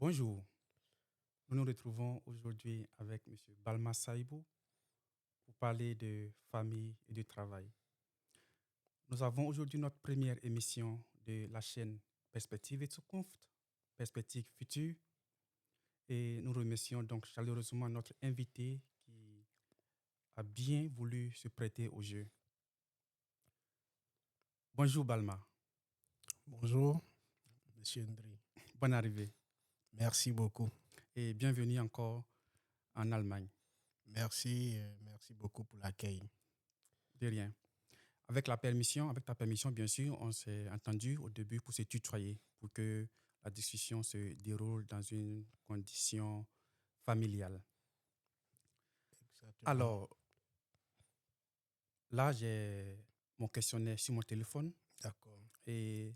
Bonjour, nous nous retrouvons aujourd'hui avec M. Balma Saïbou pour parler de famille et de travail. Nous avons aujourd'hui notre première émission de la chaîne Perspective et Zukunft, Perspective Future, et nous remercions donc chaleureusement notre invité qui a bien voulu se prêter au jeu. Bonjour Balma. Bonjour, Monsieur Ndri. Bonne arrivée Merci beaucoup. et bienvenue encore en Allemagne. Merci beaucoup pour l'accueil. De rien. Avec ta permission, bien sûr, on s'est entendu au début pour se tutoyer, pour que la discussion se déroule dans une condition familiale. Exactement. Alors, là, j'ai mon questionnaire sur mon téléphone D'accord. et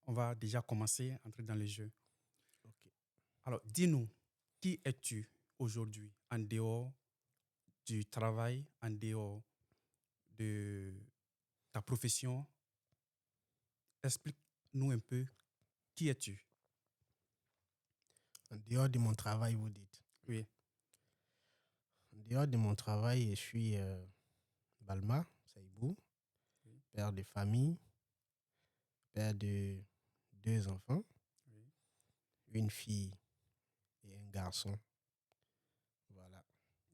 on va déjà commencer à entrer dans le jeu. Ok. Alors, dis-nous, qui es-tu aujourd'hui en dehors du travail, en dehors de ta profession? Explique-nous un peu, qui es-tu? En dehors de mon travail, vous dites. Oui, En dehors de mon travail, je suis Balma Saïbou, oui, père de famille, père de 2 enfants, oui. une fille et un garçon. Voilà,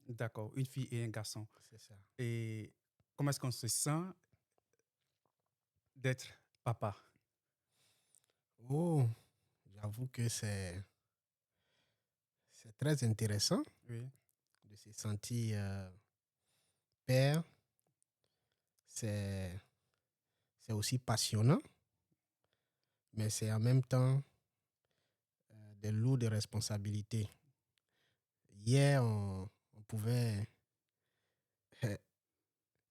D'accord, une fille et un garçon. c'est ça. Et comment est-ce qu'on se sent d'être papa? Oh, j'avoue que c'est très intéressant Oui, de se sentir père. C'est aussi passionnant, mais c'est en même temps des lourdes responsabilités. Hier, on pouvait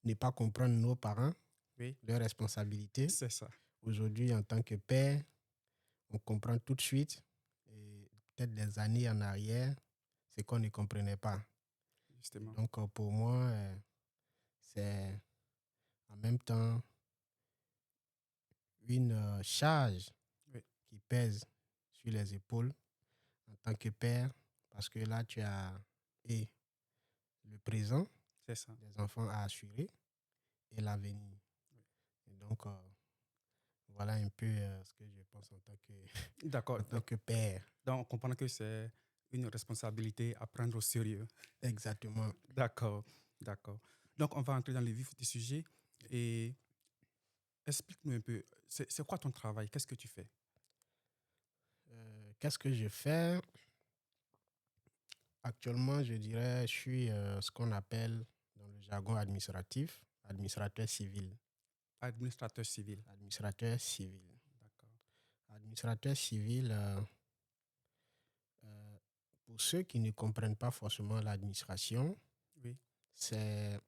ne pas comprendre nos parents, oui, leurs responsabilités. c'est ça, Aujourd'hui, en tant que père, on comprend tout de suite. Et peut-être des années en arrière, c'est qu'on ne comprenait pas. Et justement. donc, pour moi, c'est en même temps une charge Oui, qui pèse sur les épaules en tant que père, parce que là, tu as et le présent c'est ça. des enfants à assurer et l'avenir. Oui. Et donc, voilà un peu ce que je pense D'accord. en tant que père. Donc, on comprend que c'est une responsabilité à prendre au sérieux. Exactement. D'accord, d'accord. Donc, on va entrer dans le vif du sujet et explique-nous un peu, c'est quoi ton travail? Qu'est-ce que tu fais? Qu'est-ce que je fais? Actuellement, je dirais, je suis ce qu'on appelle dans le jargon administratif, administrateur civil. Administrateur civil. Administrateur civil. D'accord. Administrateur civil, pour ceux qui ne comprennent pas forcément l'administration, Oui, c'est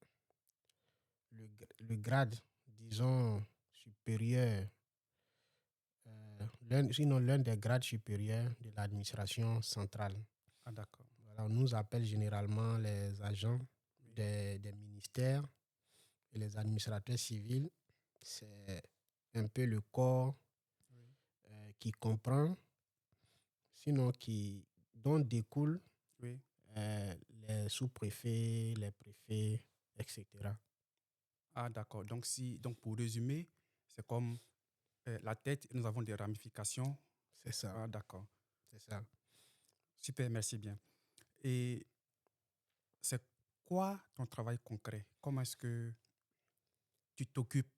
le grade, disons, supérieur, sinon l'un des grades supérieurs de l'administration centrale. ah, d'accord. Voilà, on nous appelle généralement les agents Oui, des ministères et les administrateurs civils. C'est un peu le corps oui, qui comprend, sinon dont découlent oui. les sous-préfets, les préfets, etc. Ah, d'accord. Donc, pour résumer, c'est comme la tête, nous avons des ramifications. C'est ça, Ah, d'accord. c'est ça. Super, merci bien. Et c'est quoi ton travail concret? Comment est-ce que tu t'occupes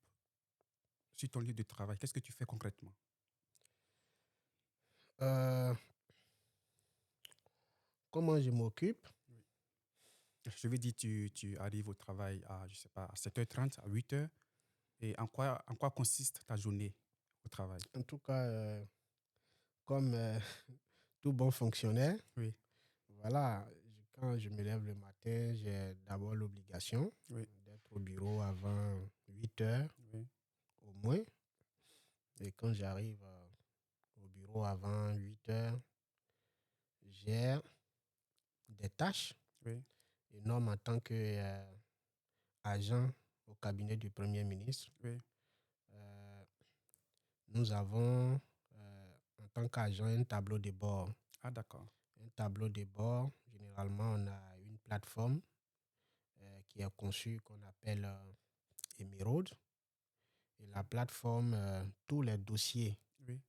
sur ton lieu de travail? Qu'est-ce que tu fais concrètement? Euh, Comment je m'occupe? Oui. Je veux dire, tu arrives au travail à, je sais pas, à 7h30, à 8h. Et en quoi consiste ta journée au travail? En tout cas, comme tout bon fonctionnaire, Oui, voilà, quand je me lève le matin, j'ai d'abord l'obligation oui, d'être au bureau avant 8 heures oui, au moins. Et quand j'arrive au bureau avant 8 heures, j'ai des tâches oui. énormes en tant qu'agent au cabinet du Premier ministre. Oui. Euh, Nous avons, en tant qu'agent, un tableau de bord. Ah, d'accord. Un tableau de bord, généralement, on a une plateforme qui est conçue qu'on appelle Emerald. Et la plateforme, tous les dossiers Oui,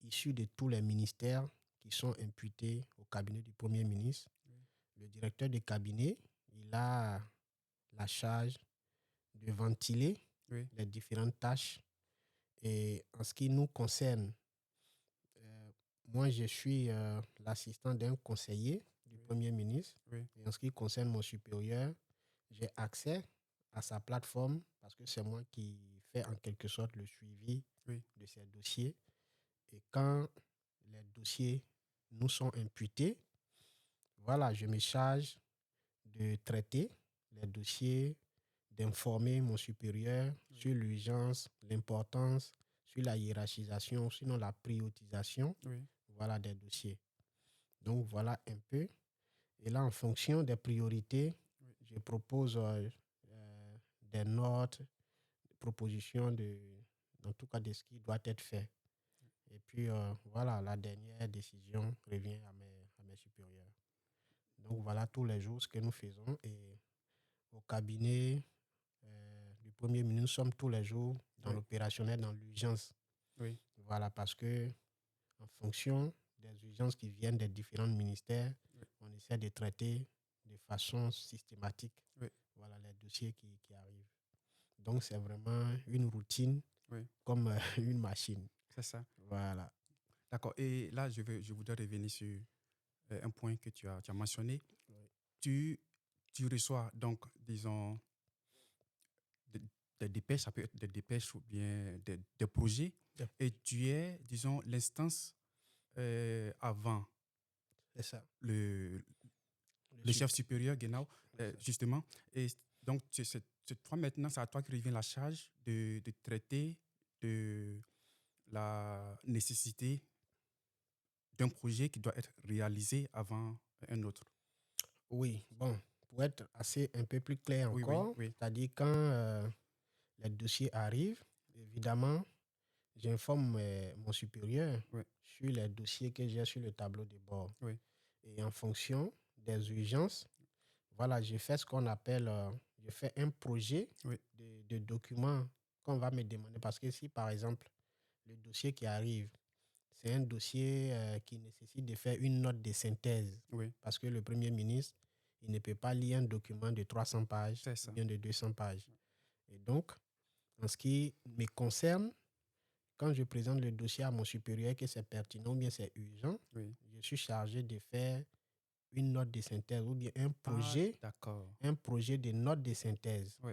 issus de tous les ministères qui sont imputés au cabinet du Premier ministre, oui, le directeur de cabinet, il a la charge de ventiler oui, les différentes tâches. Et en ce qui nous concerne, euh, moi, je suis l'assistant d'un conseiller du oui, Premier ministre. oui, Et en ce qui concerne mon supérieur, j'ai accès à sa plateforme parce que c'est moi qui fais en quelque sorte le suivi oui, de ces dossiers. Et quand les dossiers nous sont imputés, voilà, je me charge de traiter les dossiers, d'informer mon supérieur oui, sur l'urgence, l'importance, sur la hiérarchisation, sinon la priorisation, oui, voilà, des dossiers. Donc, voilà un peu. Et là, en fonction des priorités, oui. je propose des notes, des propositions en tout cas de ce qui doit être fait. Et puis, voilà, la dernière décision revient à mes supérieurs. Donc, voilà tous les jours ce que nous faisons. Et au cabinet du Premier ministre, nous sommes tous les jours dans Oui, l'opérationnel, dans l'urgence. oui, Voilà, parce que en fonction des urgences qui viennent des différents ministères, oui, on essaie de traiter de façon systématique, oui, voilà, les dossiers qui arrivent. Donc, c'est vraiment une routine oui, comme une machine. c'est ça. Voilà. D'accord. Et là, je voudrais revenir sur un point que tu as mentionné. Oui. Tu, tu reçois donc, disons, des, des dépêches, ça peut être des dépêches ou bien des projets, Yep. et tu es, disons, l'instance avant C'est ça. le, Le le sup- chef supérieur, genau, c'est ça. justement. Et donc, c'est toi maintenant, c'est à toi qui revient la charge de traiter de la nécessité d'un projet qui doit être réalisé avant un autre. Oui, bon, pour être assez un peu plus clair Oui, oui, encore, oui, c'est-à-dire quand les dossiers arrivent, évidemment, j'informe mon supérieur oui, sur les dossiers que j'ai sur le tableau de bord. oui, Et en fonction des urgences, voilà, je fais ce qu'on appelle, je fais un projet oui, de documents qu'on va me demander. Parce que si, par exemple, le dossier qui arrive, c'est un dossier qui nécessite de faire une note de synthèse. oui, Parce que le Premier ministre, il ne peut pas lire un document de 300 pages c'est ou ça. bien de 200 pages. Et donc, en ce qui me concerne, quand je présente le dossier à mon supérieur que c'est pertinent ou bien c'est urgent, Oui. je suis chargé de faire une note de synthèse ou bien Ah, d'accord. un projet de note de synthèse. Oui,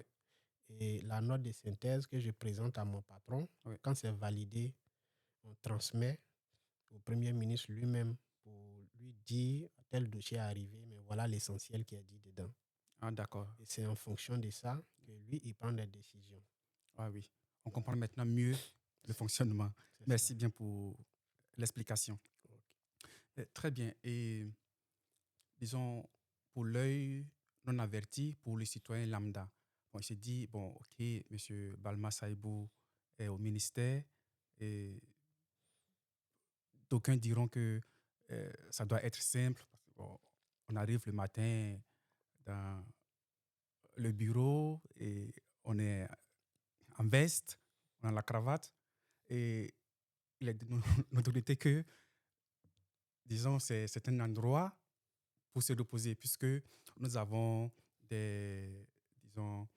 Et la note de synthèse que je présente à mon patron, oui. quand c'est validé, on transmet au Premier ministre lui-même pour lui dire tel dossier est arrivé, mais voilà l'essentiel qui est dit dedans. Ah, d'accord. Et c'est en fonction de ça que lui, il prend des décisions. Ah oui. On Voilà. comprend maintenant mieux le fonctionnement. C'est cela. Merci bien pour l'explication. Ok. Très bien. Et disons, pour l'œil non averti, pour le citoyen lambda, bon, il se dit, bon, OK, M. Balma Saïbou est au ministère, et d'aucuns diront que ça doit être simple. Parce que, bon, on arrive le matin dans le bureau et on est en veste, on a la cravate, et il est de notoriété que, disons, c'est un endroit pour se reposer, puisque nous avons disons,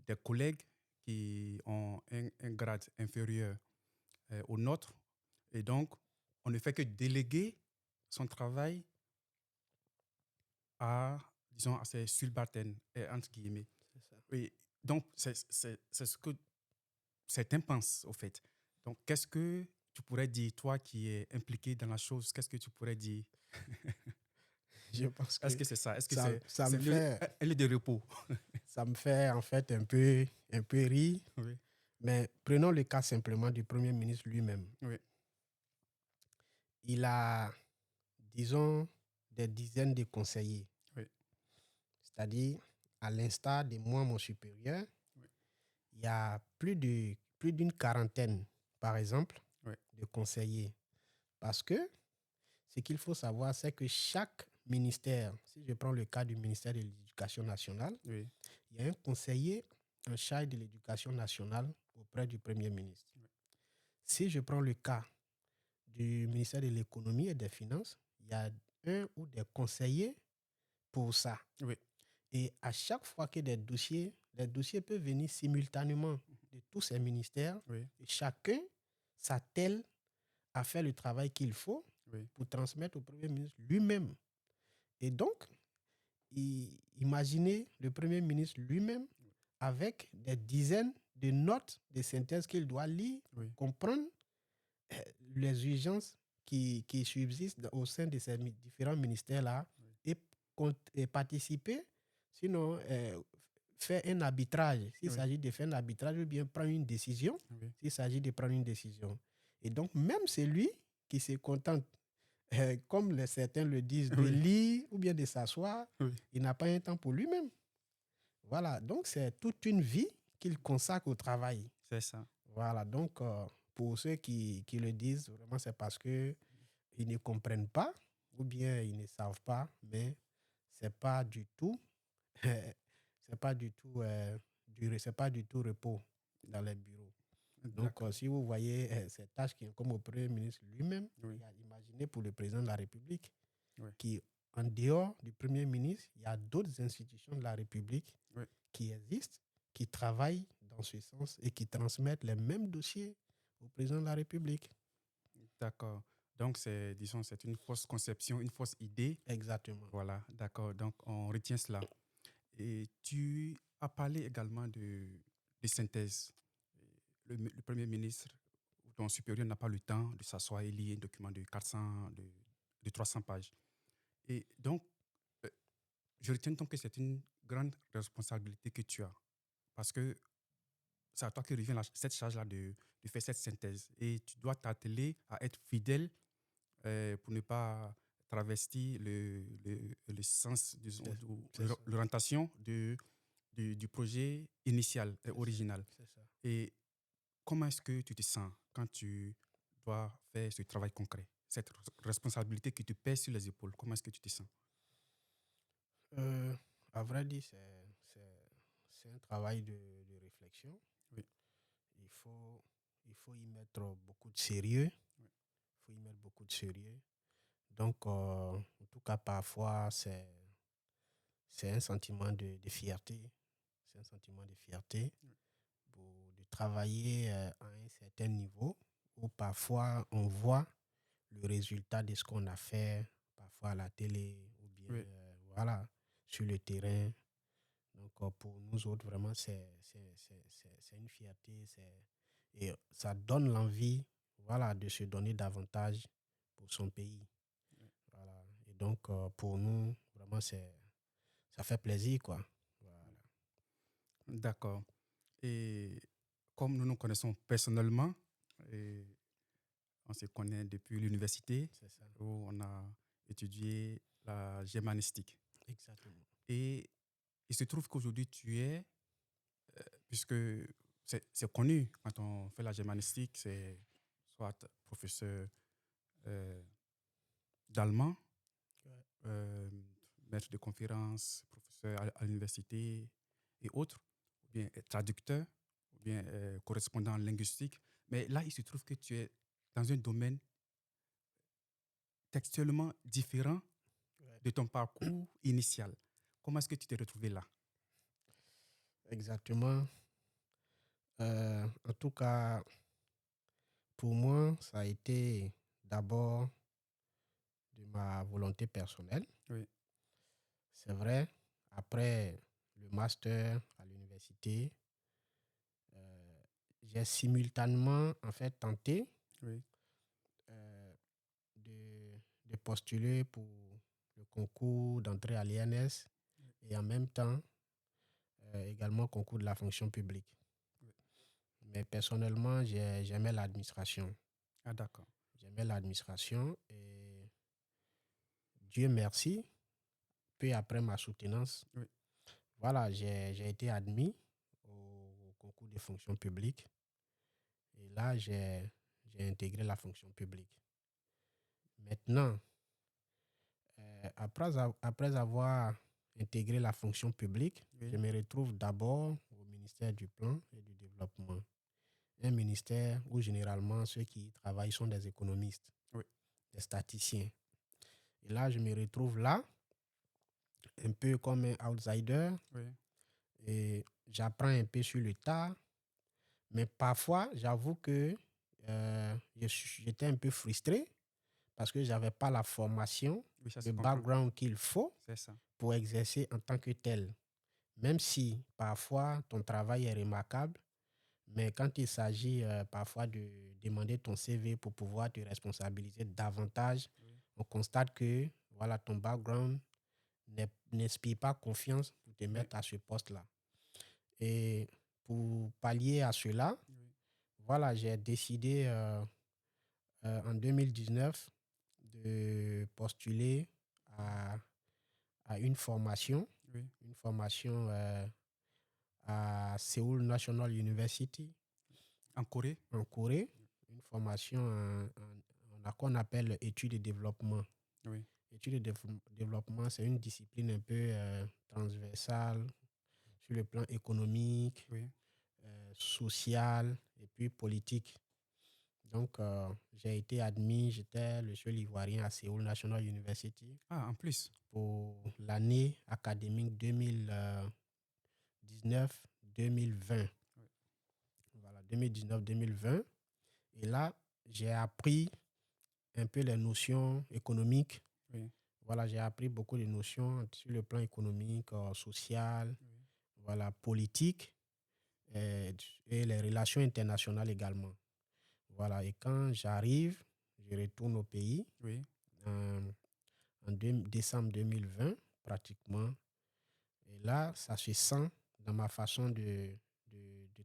des collègues qui ont un grade inférieur au nôtre, et donc on ne fait que déléguer son travail à, disons, à ses subalternes, entre guillemets. C'est ça. Et donc, c'est ce que certains pensent, au fait. Donc, qu'est-ce que tu pourrais dire, toi qui es impliqué dans la chose, qu'est-ce que tu pourrais dire? Je pense Est-ce que que c'est ça? Est-ce que ça c'est me fait, un lieu de repos? ça me fait en fait un peu rire. Oui, Mais prenons le cas simplement du Premier ministre lui-même. oui, Il a, disons, des dizaines de conseillers. oui, C'est-à-dire, à l'instar de moi, mon supérieur, oui, il y a plus d'une quarantaine, par exemple, oui, de conseillers. Parce que ce qu'il faut savoir, c'est que chaque ministère, si je prends le cas du ministère de l'Éducation nationale, Oui. il y a un conseiller en charge de l'éducation nationale auprès du Premier ministre. Oui. Si je prends le cas du ministère de l'Économie et des Finances, il y a un ou des conseillers pour ça. Oui. Et à chaque fois que les dossiers peuvent venir simultanément de tous ces ministères, Oui. et chacun s'attelle à faire le travail qu'il faut Oui. pour transmettre au Premier ministre lui-même. Et donc, imaginez le Premier ministre lui-même avec des dizaines de notes de synthèse qu'il doit lire, Oui. comprendre les urgences qui subsistent au sein de ces différents ministères-là, Oui. et participer, sinon faire un arbitrage, s'il Oui. s'agit de faire un arbitrage ou bien prendre une décision, Oui. s'il s'agit de prendre une décision. Et donc, même celui qui se contente, comme certains le disent, de Oui. lire ou bien de s'asseoir, Oui. il n'a pas un temps pour lui-même. Voilà, donc c'est toute une vie qu'il consacre au travail. C'est ça. Voilà, donc pour ceux qui le disent, vraiment c'est parce qu'ils ne comprennent pas ou bien ils ne savent pas, mais c'est pas du tout, c'est pas du tout, c'est pas du tout repos dans les bureaux. Donc, D'accord. si vous voyez ces tâches qui comme au Premier ministre lui-même, Oui. imaginez pour le président de la République, Oui. qui, en dehors du Premier ministre, il y a d'autres institutions de la République Oui. qui existent, qui travaillent dans ce sens et qui transmettent les mêmes dossiers au président de la République. D'accord. Donc, disons, c'est une fausse conception, une fausse idée. Exactement. Voilà, d'accord. Donc, on retient cela. Et tu as parlé également de synthèse. Le Premier ministre ou ton supérieur n'a pas le temps de s'asseoir et lire un document de 400, de 300 pages. Et donc, euh, je retiens donc que c'est une grande responsabilité que tu as. Parce que c'est à toi que revient cette charge-là de faire cette synthèse. Et tu dois t'atteler à être fidèle pour ne pas travestir le sens, l'orientation du projet initial et original. C'est ça. Et comment est-ce que tu te sens quand tu dois faire ce travail concret, cette responsabilité qui te pèse sur les épaules? Comment est-ce que tu te sens? À vrai dire, c'est un travail de réflexion. Oui. Il faut, il faut y mettre beaucoup de sérieux. Oui. Il faut y mettre beaucoup de sérieux. Donc, en tout cas, parfois, c'est un sentiment de fierté. C'est un sentiment de fierté Oui. de travailler à un certain niveau où parfois on voit le résultat de ce qu'on a fait, parfois à la télé ou bien Oui. voilà, sur le terrain. Donc, pour nous autres, vraiment, c'est une fierté. Et ça donne l'envie, voilà, de se donner davantage pour son pays. Oui. Voilà. Et donc, pour nous, vraiment, ça fait plaisir, quoi. Voilà. D'accord. Et comme nous nous connaissons personnellement, et on se connaît depuis l'université C'est ça. où on a étudié la germanistique. Exactement. Et il se trouve qu'aujourd'hui, tu es, puisque c'est connu quand on fait la germanistique, c'est soit professeur d'allemand, Ouais. maître de conférences, professeur à l'université et autres, ou bien traducteur, ou bien correspondant linguistique. Mais là, il se trouve que tu es dans un domaine textuellement différent Ouais. de ton parcours initial. Comment est-ce que tu t'es retrouvé là? Exactement. En tout cas, pour moi, ça a été d'abord de ma volonté personnelle. Oui. C'est vrai, après le master à l'université, j'ai simultanément en fait tenté Oui. de postuler pour le concours d'entrée à l'INS et en même temps également concours de la fonction publique. Oui. Mais personnellement, j'aimais l'administration. Ah, d'accord. J'aimais l'administration et Dieu merci, peu après ma soutenance, Oui. voilà, j'ai été admis au concours de fonction publique. Et là, j'ai intégré la fonction publique. Maintenant, Après avoir intégré la fonction publique, Oui. je me retrouve d'abord au ministère du Plan et du Développement. Un ministère où généralement ceux qui y travaillent sont des économistes, Oui. des statisticiens. Et là, je me retrouve là, un peu comme un outsider, Oui. et j'apprends un peu sur le tas. Mais parfois, j'avoue que j'étais un peu frustré parce que je n'avais pas la formation, Oui, ça se le comprend. background qu'il faut C'est ça. pour exercer en tant que tel. Même si parfois ton travail est remarquable, mais quand il s'agit parfois de demander ton CV pour pouvoir te responsabiliser davantage, Oui. on constate que voilà, ton background n'inspire pas confiance pour te Oui. mettre à ce poste-là. Et pour pallier à cela, Oui. voilà, j'ai décidé en 2019 de postuler à, à une formation Oui. À Seoul National University En Corée? en Corée, une formation qu'on appelle études et développement. Oui. Études et développement, c'est une discipline un peu transversale sur le plan économique, Oui. social et puis politique. Donc, j'ai été admis, j'étais le seul Ivoirien à Seoul National University Ah, en plus. pour l'année académique 2019-2020. Oui. Voilà, 2019-2020. Et là, j'ai appris un peu les notions économiques. Oui. Voilà, j'ai appris beaucoup de notions sur le plan économique, social, Oui. voilà, politique et les relations internationales également. Voilà, et quand j'arrive, je retourne au pays Oui. en décembre 2020, pratiquement. Et là, ça se sent dans ma façon de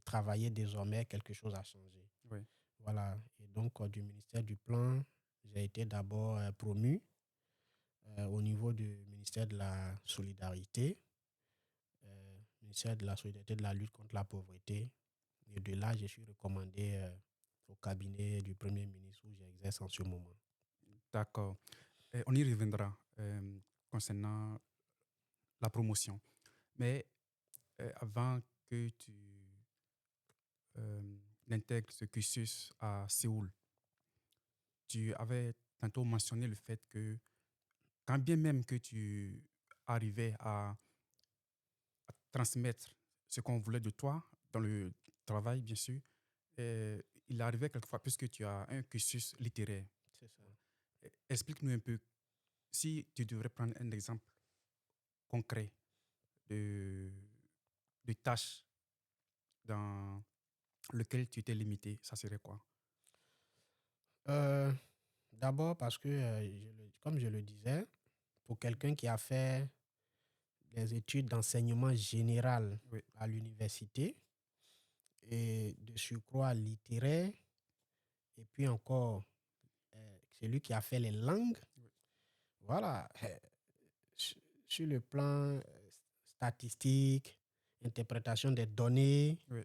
travailler désormais, quelque chose a changé. Oui. Voilà, et donc du ministère du Plan, j'ai été d'abord promu au niveau du ministère de la Solidarité, ministère de la Solidarité, de la lutte contre la pauvreté. Et de là, je suis recommandé au cabinet du Premier ministre où j'exerce en ce moment. D'accord. On y reviendra concernant la promotion. Mais avant que tu n'intègres ce cursus à Séoul, tu avais tantôt mentionné le fait que quand bien même que tu arrivais à transmettre ce qu'on voulait de toi dans le travail, bien sûr, il arrivait quelquefois, puisque tu as un cursus littéraire. C'est ça. Explique-nous un peu, si tu devrais prendre un exemple concret de, de tâches dans lequel tu t'es limité, ça serait quoi? Euh, D'abord parce que, comme je le disais, pour quelqu'un qui a fait des études d'enseignement général Oui. à l'université et de surcroît littéraire, et puis encore celui qui a fait les langues, Oui. voilà, sur le plan statistique, interprétation des données, Oui.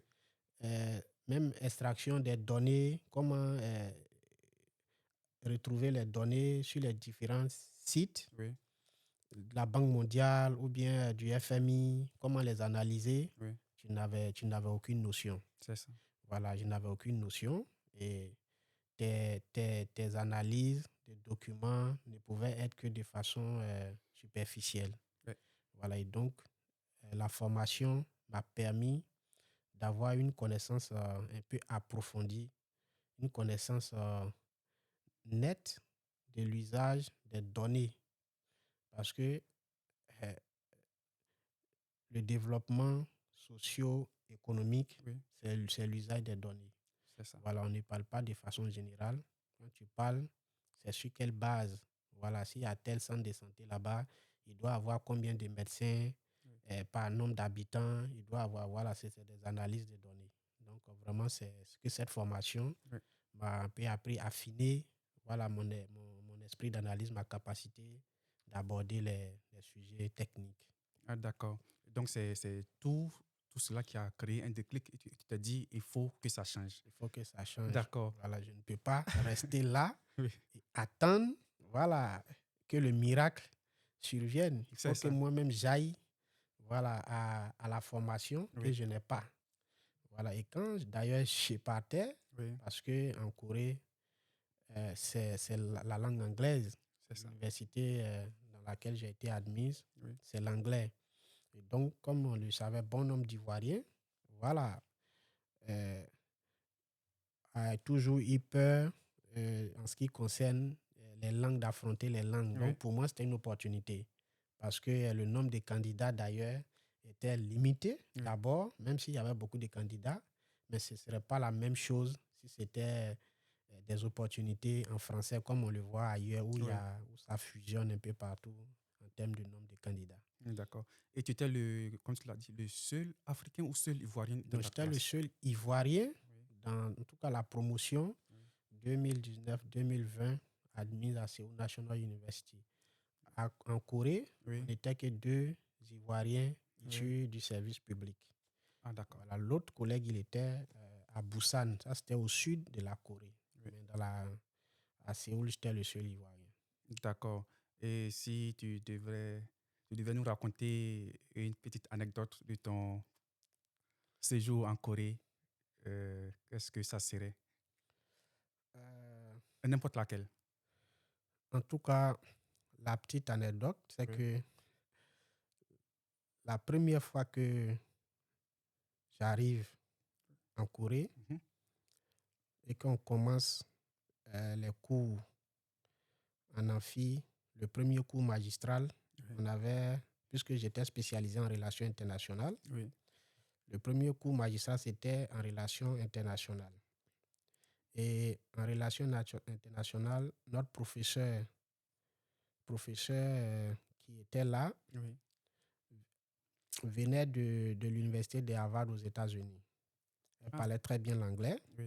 même extraction des données, comment retrouver les données sur les différents sites Oui. de la Banque mondiale ou bien du FMI, comment les analyser, Oui. tu n'avais aucune notion. C'est ça. Voilà, je n'avais aucune notion et tes analyses, tes documents ne pouvaient être que de façon superficielle. Oui. Voilà, et donc la formation m'a permis d'avoir une connaissance un peu approfondie, une connaissance nette de l'usage des données. Parce que euh, le développement socio-économique, Oui. c'est l'usage des données. C'est ça. Voilà, on ne parle pas de façon générale. Quand tu parles, c'est sur quelle base. Voilà, s'il y a tel centre de santé là-bas, il doit avoir combien de médecins Oui. par nombre d'habitants. Il doit avoir, voilà, c'est des analyses de données. Donc, vraiment, c'est ce que cette formation Oui. m'a un peu appris à affiner, voilà, mon esprit d'analyse, ma capacité d'aborder les sujets techniques. Ah, d'accord. Donc, c'est tout cela qui a créé un déclic et tu t'es dit, il faut que ça change. Il faut que ça change. D'accord. Voilà, je ne peux pas rester là Oui. et attendre, voilà, que le miracle survienne. Il C'est faut que ça. moi-même j'aille voilà, à la formation que Oui, je n'ai pas. Voilà. Et quand d'ailleurs je partais, oui, parce qu'en Corée, c'est la langue anglaise. c'est ça. L'université dans laquelle j'ai été admise, Oui, c'est l'anglais. Et donc, comme on le savait, bon nombre d'Ivoiriens, voilà, euh, a toujours eu peur en ce qui concerne les langues, d'affronter les langues. oui, Donc, pour moi, c'était une opportunité. Parce que le nombre de candidats, d'ailleurs, était limité. oui, D'abord, même s'il y avait beaucoup de candidats, mais ce ne serait pas la même chose si c'était des opportunités en français, comme on le voit ailleurs, oui. où ça fusionne un peu partout en termes de nombre de candidats. D'accord. Et tu étais comme tu l'as dit, le seul Africain ou seul Ivoirien dans Donc, ta j'étais le classe? seul Ivoirien Oui, dans, en tout cas, la promotion oui, 2019-2020 admise à Seoul National University. En Corée, on oui, n'était que 2 Ivoiriens oui. issus du service public. Ah, d'accord. Voilà, l'autre collègue, il était à Busan. Ça, c'était au sud de la Corée. Oui, Mais à Séoul, j'étais le seul Ivoirien. d'accord. Et si tu devais nous raconter une petite anecdote de ton séjour en Corée, qu'est-ce que ça serait? Euh, N'importe laquelle. En tout cas, la petite anecdote, c'est Oui, que la première fois que j'arrive en Corée mhm, et qu'on commence les cours en amphi, le premier cours magistral, oui, on avait, puisque j'étais spécialisé en relations internationales, oui, le premier cours magistral, c'était en relations internationales. Et en relations internationales, notre professeur qui était là oui, venait de l'université de Harvard aux États-Unis. Elle ah, parlait très bien l'anglais, oui,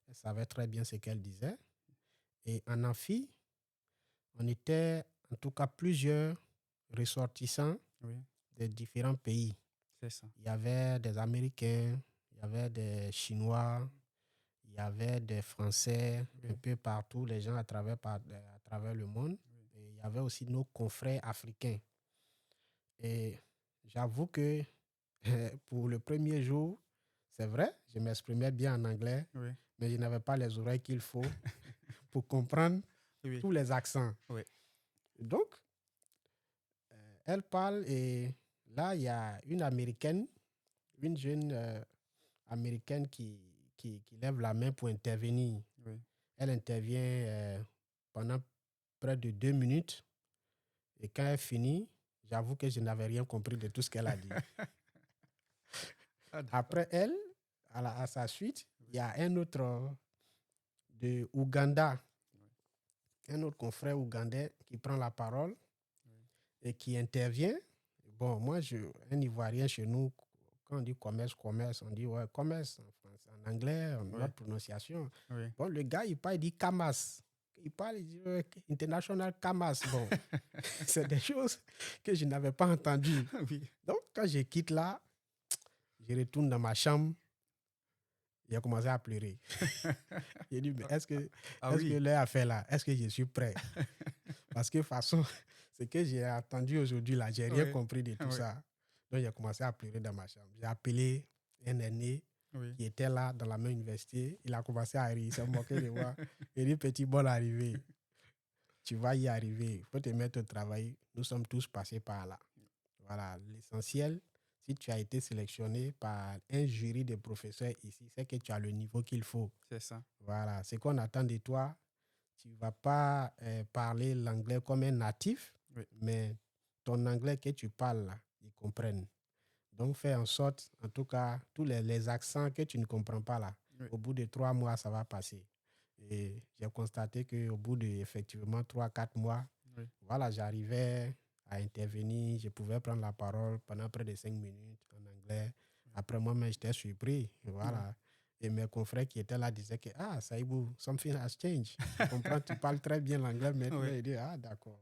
elle savait très bien ce qu'elle disait. Et en amphi, on était en tout cas plusieurs ressortissants oui, de différents pays. c'est ça. Il y avait des Américains, il y avait des Chinois, il y avait des Français, un Oui, peu partout, les gens à travers le monde. oui, Et il y avait aussi nos confrères africains. Et j'avoue que pour le premier jour, c'est vrai, je m'exprimais bien en anglais, oui, mais je n'avais pas les oreilles qu'il faut pour comprendre oui, tous les accents. oui, Donc, elle parle et là, il y a une Américaine, une jeune Américaine qui lève la main pour intervenir. oui. Elle intervient pendant près de 2 minutes et quand elle finit, j'avoue que je n'avais rien compris de tout ce qu'elle a dit. Ah, d'accord. Après elle, à sa suite, il y a un autre de Ouganda, Oui, un autre confrère ougandais qui prend la parole oui, et qui intervient. Bon, moi, un Ivoirien chez nous, quand on dit commerce, on dit ouais, commerce en français, en anglais, oui, notre prononciation. oui. Bon, le gars, il parle, il dit Kamas. Il parle, il dit International Kamas. Bon, c'est des choses que je n'avais pas entendues. Oui. Donc, quand je quitte là, je retourne dans ma chambre, j'ai commencé à pleurer. J'ai dit, mais Ah est-ce que oui. l'heure a fait là, est-ce que je suis prêt? Parce que de toute façon, ce que j'ai entendu aujourd'hui là, j'ai rien Oui, compris de tout oui, ça. Donc, j'ai commencé à pleurer dans ma chambre. J'ai appelé un aîné oui. qui était là dans la même université. Il a commencé à rire, il s'est moqué de moi. Il dit, petit, bonne arrivée. Tu vas y arriver. Il faut te mettre au travail. Nous sommes tous passés par là. Voilà, l'essentiel, si tu as été sélectionné par un jury de professeurs ici, c'est que tu as le niveau qu'il faut. C'est ça. Voilà, ce qu'on attend de toi, tu ne vas pas parler l'anglais comme un natif, Oui, mais ton anglais que tu parles là, ils comprennent. Donc, fais en sorte, en tout cas, tous les accents que tu ne comprends pas là, oui, au bout de 3 mois, ça va passer. Et j'ai constaté qu'au bout de, effectivement, 3, 4 mois, oui. voilà, j'arrivais à intervenir, je pouvais prendre la parole pendant près de 5 minutes en anglais. Après moi-même, j'étais surpris. Oui, Voilà. Et mes confrères qui étaient là disaient que, ah, Saïbou, something has changed. Je comprends, tu parles très bien l'anglais maintenant. oui, Ils disent, ah, d'accord.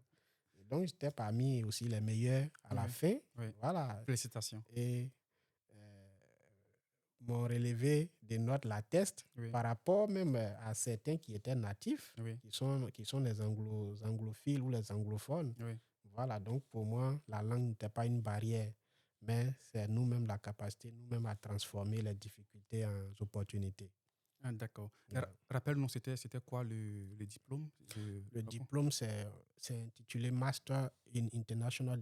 Donc, j'étais parmi aussi les meilleurs à la oui, fin. oui. Voilà. Félicitations. Et mon relevé de notes l'atteste Oui, par rapport même à certains qui étaient natifs, oui, qui sont les anglophiles ou les anglophones. oui. Voilà, donc pour moi, la langue n'était pas une barrière, mais c'est nous-mêmes la capacité, nous-mêmes à transformer les difficultés en opportunités. Ah, d'accord. Voilà. Rappelle-nous, c'était quoi le diplôme Le pardon. diplôme, c'est intitulé Master in International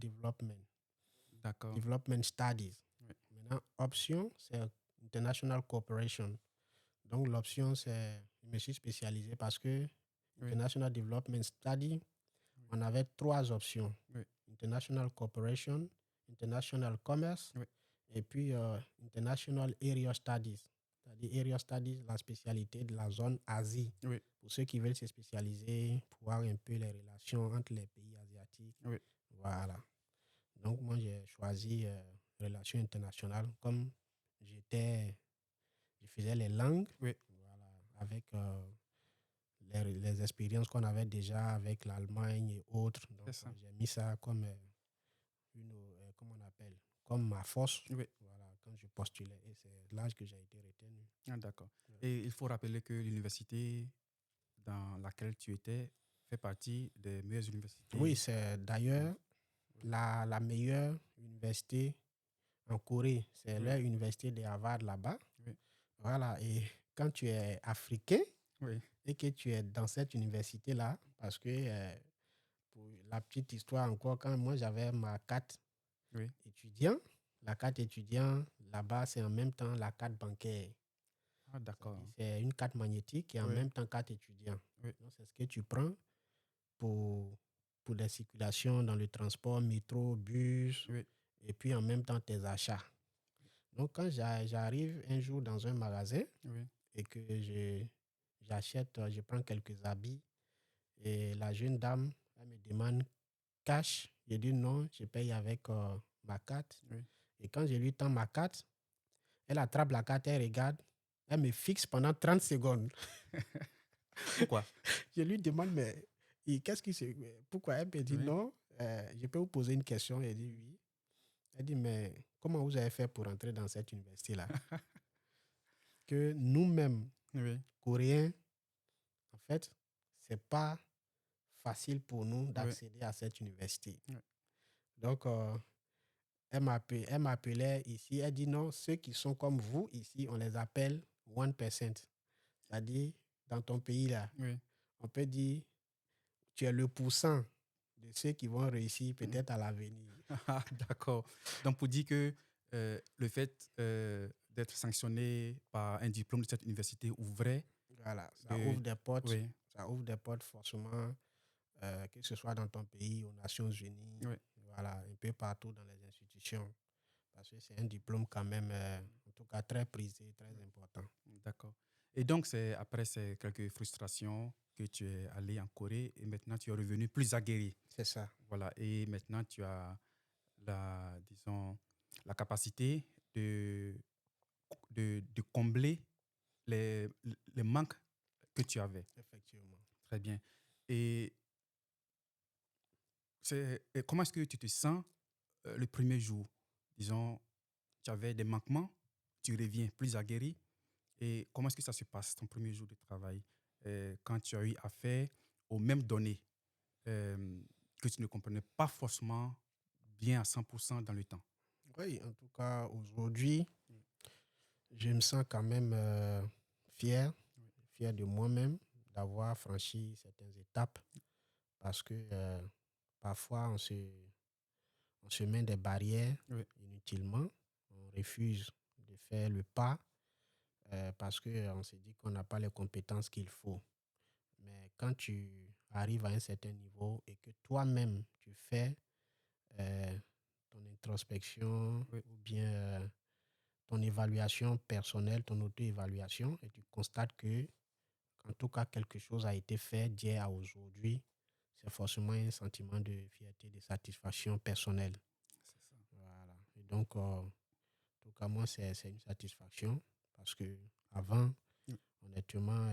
D'accord. Development Studies. Oui. Maintenant, option, c'est International Cooperation. Donc, l'option, c'est, je me suis spécialisé parce que Oui. International Development Study, on avait 3 options. Oui. International Cooperation, International Commerce, Oui. et puis International Area Studies. C'est-à-dire Area Studies, la spécialité de la zone Asie. Oui. Pour ceux qui veulent se spécialiser, pour voir un peu les relations entre les pays asiatiques. Oui. Voilà. Donc, moi, j'ai choisi relations internationales comme j'étais, je faisais les langues, Oui. voilà, avec les expériences qu'on avait déjà avec l'Allemagne et autres. C'est Donc, ça. j'ai mis ça comme comment on appelle, comme ma force. Oui. Voilà, quand je postulais. Et c'est là que j'ai été retenu. Ah, d'accord. Ouais. Et il faut rappeler que l'université dans laquelle tu étais fait partie des meilleures Oui, universités. c'est d'ailleurs Oui. la meilleure université en Corée. C'est Oui. l'université de Harvard là-bas. Oui. Voilà, et quand tu es africain Oui. et que tu es dans cette université-là, parce que pour la petite histoire encore, quand moi j'avais ma carte Oui. étudiant, la carte étudiant là-bas, c'est en même temps la carte bancaire. Ah, d'accord. C'est une carte magnétique et en Oui. même temps carte étudiant. Oui. Donc, c'est ce que tu prends pour, pour les circulations dans le transport, métro, bus, Oui. et puis en même temps tes achats. Donc, quand j'arrive un jour dans un magasin Oui. et que j'achète, je prends quelques habits et la jeune dame, elle me demande cash. Je dis non, je paye avec ma carte. Oui. Et quand je lui tends ma carte, elle attrape la carte, elle regarde, elle me fixe pendant 30 secondes. Pourquoi? Je lui demande, mais qu'est-ce qui se... Pourquoi? Elle me dit Oui. non, je peux vous poser une question. Elle dit oui. Elle dit, mais comment vous avez fait pour entrer dans cette université-là? Que nous-mêmes, Oui. Coréens, en fait, c'est pas facile pour nous Oui. d'accéder à cette université. Oui. Donc, elle m'appelait ici. Elle dit non, ceux qui sont comme vous ici, on les appelle 1%. C'est-à-dire, dans ton pays-là, Oui. on peut dire, tu es le pourcent de ceux qui vont réussir Mm. peut-être à l'avenir. Ah, d'accord. Donc, pour dire que le fait d'être sanctionné par un diplôme de cette université ouvrait Voilà, de... Oui. ça ouvre des portes forcément, que ce soit dans ton pays, aux Nations Unies, Oui. voilà, un peu partout dans les institutions. Parce que c'est un diplôme quand même, en tout cas très prisé, très important. D'accord. Et donc, c'est après ces quelques frustrations que tu es allé en Corée et maintenant tu es revenu plus aguerri. C'est ça. Voilà. Et maintenant, tu as disons, la capacité de, de combler les manques que tu avais. Effectivement. Très bien. Et, et comment est-ce que tu te sens le premier jour? Disons, tu avais des manquements, tu reviens plus aguerri. Et comment est-ce que ça se passe, ton premier jour de travail, quand tu as eu affaire aux mêmes données que tu ne comprenais pas forcément bien à 100% dans le temps? Oui, en tout cas, aujourd'hui, je me sens quand même fier, Oui. fier de moi-même d'avoir franchi certaines étapes parce que parfois on se met des barrières Oui. inutilement, on refuse de faire le pas parce qu'on se dit qu'on n'a pas les compétences qu'il faut. Mais quand tu arrives à un certain niveau et que toi-même tu fais euh, ton introspection Oui. ou bien ton évaluation personnelle, ton auto-évaluation, et tu constates que, en tout cas, quelque chose a été fait d'hier à aujourd'hui, c'est forcément un sentiment de fierté, de satisfaction personnelle. C'est ça. Voilà. Et donc, en tout cas, moi, c'est une satisfaction parce que avant, Oui. honnêtement,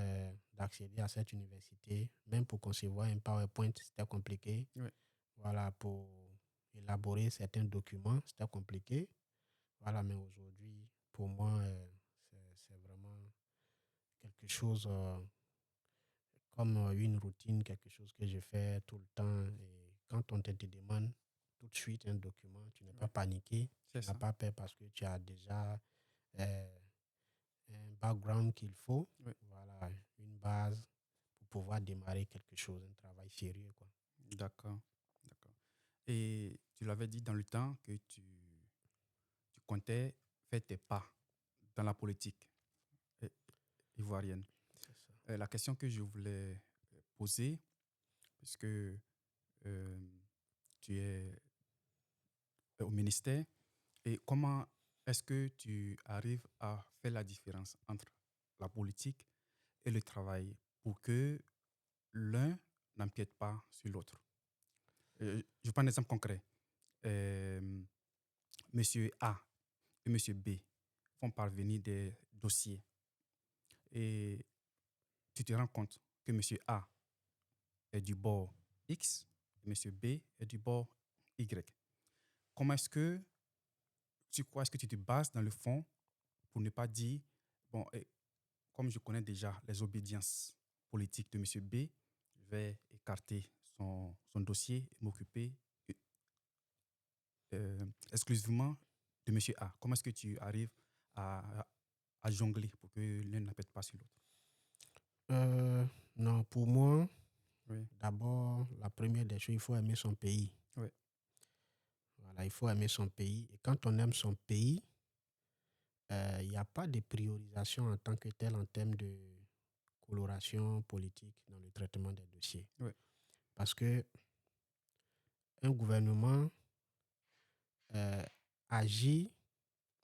d'accéder à cette université, même pour concevoir un PowerPoint, c'était compliqué. Oui. Voilà, pour élaborer certains documents, c'était compliqué. Voilà, mais aujourd'hui, pour moi, c'est vraiment quelque chose comme une routine, quelque chose que je fais tout le temps et quand on te demande tout de suite un document, tu n'es pas Oui, paniqué, c'est tu n'as ça. pas peur parce que tu as déjà euh, un background qu'il faut, Oui, voilà, une base pour pouvoir démarrer quelque chose, un travail sérieux, quoi. d'accord. D'accord. Et tu l'avais dit dans le temps que tu comptais faire tes pas dans la politique i- ivoirienne. C'est ça. La question que je voulais poser, puisque tu es au ministère, et comment est-ce que tu arrives à faire la différence entre la politique et le travail pour que l'un n'empiète pas sur l'autre? Je prends un exemple concret. Euh, Monsieur A et Monsieur B font parvenir des dossiers et tu te rends compte que Monsieur A est du bord X et Monsieur B est du bord Y. Comment est-ce que, sur quoi est-ce que tu te bases dans le fond pour ne pas dire, bon, comme je connais déjà les obédiences politiques de Monsieur B, je vais écarter son dossier et m'occuper exclusivement de Monsieur A. Comment est-ce que tu arrives à jongler pour que l'un n'appelle pas sur l'autre? Non, pour moi, Oui, d'abord, la première des choses, il faut aimer son pays. oui, Voilà, il faut aimer son pays. Et quand on aime son pays, il n'y a pas de priorisation en tant que telle en termes de coloration politique dans le traitement des dossiers. oui, Parce que un gouvernement euh, agit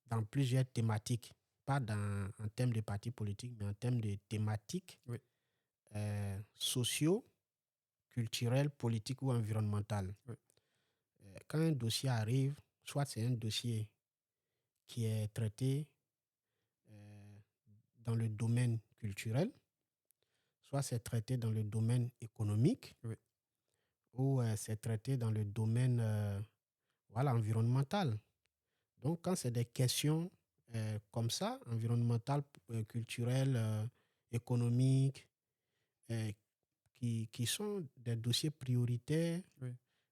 dans plusieurs thématiques, pas en termes de partis politiques, mais en termes de thématiques oui, sociaux, culturelles, politiques ou environnementales. oui, Quand un dossier arrive, soit c'est un dossier qui est traité euh, dans le domaine culturel, soit c'est traité dans le domaine économique, oui, ou c'est traité dans le domaine voilà, environnemental. Donc, quand c'est des questions comme ça, environnementales, culturelles, économiques, euh, qui sont des dossiers prioritaires, oui.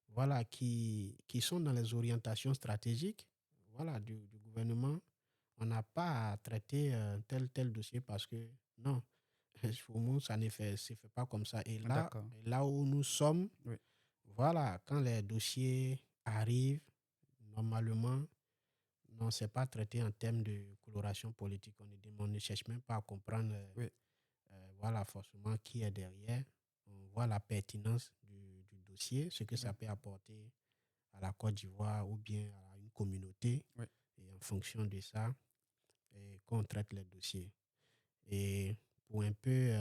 voilà, qui sont dans les orientations stratégiques, voilà, du gouvernement, on n'a pas à traiter tel dossier parce que non, pour nous, ça ne se fait pas comme ça. D'accord. Et là où nous sommes, Oui, voilà, quand les dossiers arrivent, normalement, non, c'est pas traité en termes de coloration politique. On ne cherche même pas à comprendre oui, voilà, forcément qui est derrière. On voit la pertinence du dossier, ce que oui, ça peut apporter à la Côte d'Ivoire ou bien à une communauté. oui, Et en fonction de ça, qu'on traite les dossiers. Et pour un peu